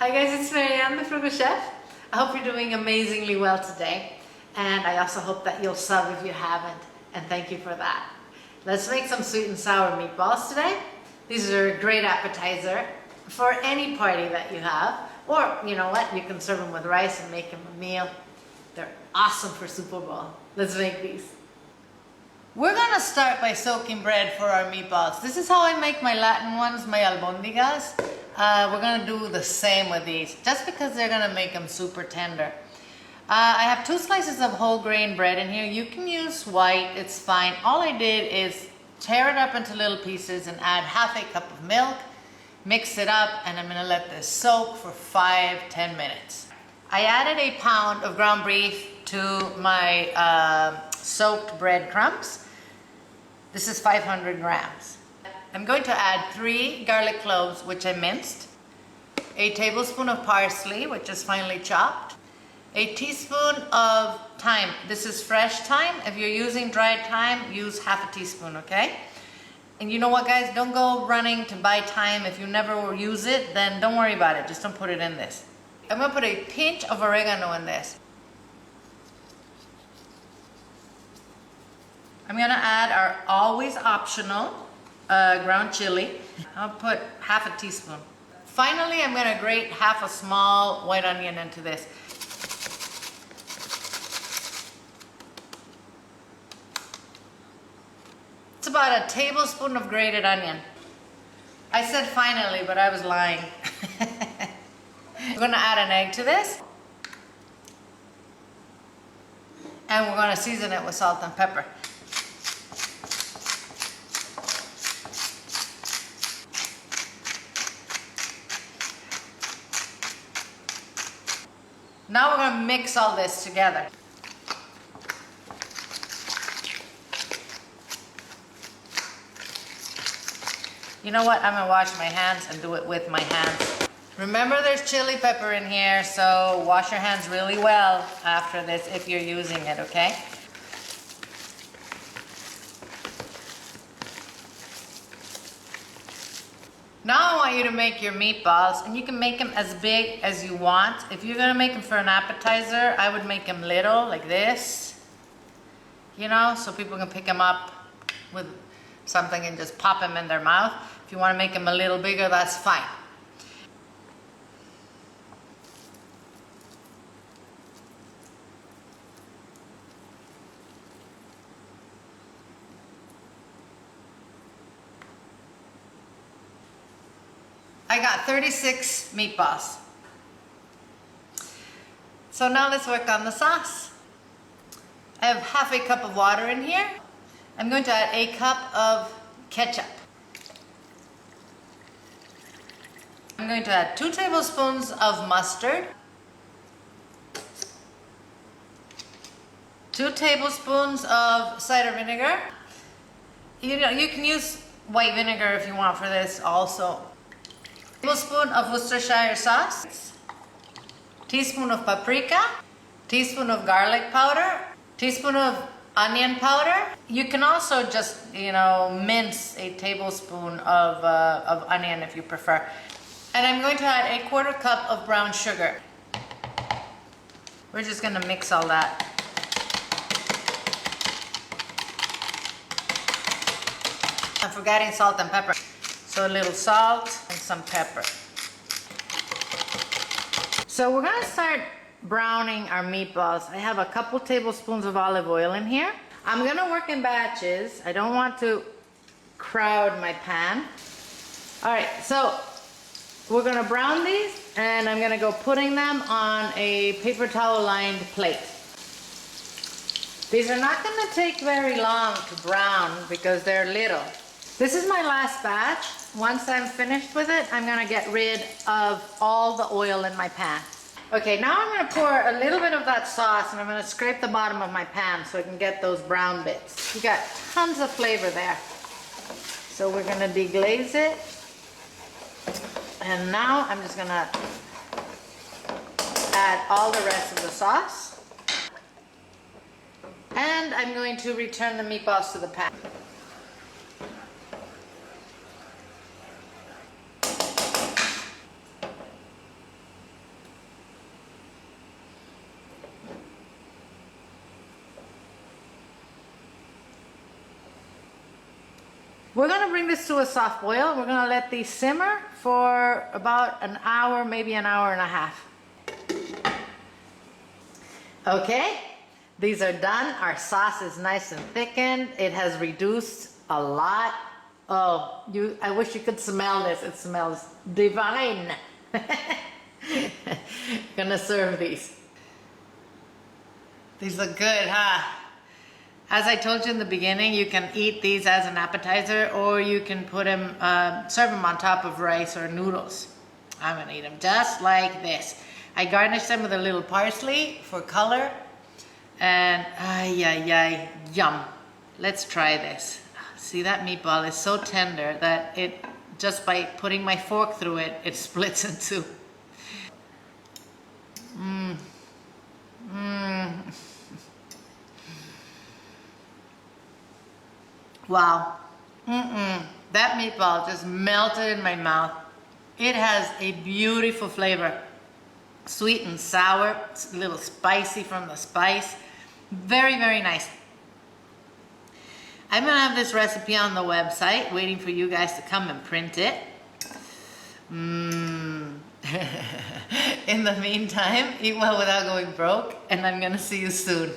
Hi guys, it's Marianne, the Frugal Chef. I hope you're doing amazingly well today. And I also hope that you'll sub if you haven't. And thank you for that. Let's make some sweet and sour meatballs today. These are a great appetizer for any party that you have. Or, you know what, you can serve them with rice and make them a meal. They're awesome for Super Bowl. Let's make these. We're gonna start by soaking bread for our meatballs. This is how I make my Latin ones, my albondigas. We're gonna do the same with these, just because they're gonna make them super tender. I have 2 slices of whole grain bread in here. You can use white, it's fine. All I did is tear it up into little pieces and add half a cup of milk, mix it up, and I'm gonna let this soak for 5-10 minutes. I added a pound of ground beef to my soaked breadcrumbs. This is 500 grams. I'm going to add 3 garlic cloves, which I minced, a tablespoon of parsley, which is finely chopped, a teaspoon of thyme. This is fresh thyme. If you're using dried thyme, use half a teaspoon, okay? And you know what, guys? Don't go running to buy thyme. If you never use it, then don't worry about it. Just don't put it in this. I'm gonna put a pinch of oregano in this. I'm gonna add our always optional ground chili. I'll put half a teaspoon. Finally, I'm gonna grate half a small white onion into this. It's about a tablespoon of grated onion. I said finally, but I was lying. We're gonna add an egg to this. And we're gonna season it with salt and pepper. Now we're going to mix all this together. You know what? I'm going to wash my hands and do it with my hands. Remember, there's chili pepper in here, so wash your hands really well after this if you're using it, okay? Now I want you to make your meatballs, and you can make them as big as you want. If you're gonna make them for an appetizer, I would make them little, like this. You know, so people can pick them up with something and just pop them in their mouth. If you wanna make them a little bigger, that's fine. I got 36 meatballs. So now let's work on the sauce. I have half a cup of water in here. I'm going to add a cup of ketchup. I'm going to add 2 tablespoons of mustard, 2 tablespoons of cider vinegar. You know, you can use white vinegar if you want for this also. Tablespoon of Worcestershire sauce, teaspoon of paprika, teaspoon of garlic powder, teaspoon of onion powder. You can also just, you know, mince a tablespoon of onion if you prefer. And I'm going to add a 1/4 cup of brown sugar. We're just going to mix all that. I'm forgetting salt and pepper. So a little salt and some pepper. So we're gonna start browning our meatballs. I have a couple tablespoons of olive oil in here. I'm gonna work in batches. I don't want to crowd my pan. All right, so we're gonna brown these, and I'm gonna go putting them on a paper towel lined plate. These are not gonna take very long to brown because they're little. This is my last batch. Once I'm finished with it, I'm gonna get rid of all the oil in my pan. Okay, now I'm gonna pour a little bit of that sauce, and I'm gonna scrape the bottom of my pan so I can get those brown bits. You got tons of flavor there. So we're gonna deglaze it. And now I'm just gonna add all the rest of the sauce. And I'm going to return the meatballs to the pan. We're gonna bring this to a soft boil. We're gonna let these simmer for about an hour, maybe an hour and a half. Okay, these are done. Our sauce is nice and thickened. It has reduced a lot. Oh, I wish you could smell this. It smells divine. Gonna serve these. These look good, huh? As I told you in the beginning, you can eat these as an appetizer, or you can put them, serve them on top of rice or noodles. I'm gonna eat them just like this. I garnish them with a little parsley for color, and yum. Let's try this. See, that meatball is so tender that it, just by putting my fork through it, it splits in two. Wow. That meatball just melted in my mouth. It has a beautiful flavor. Sweet and sour, a little spicy from the spice. Very, very nice. I'm gonna have this recipe on the website, waiting for you guys to come and print it. In the meantime, eat well without going broke, and I'm gonna see you soon.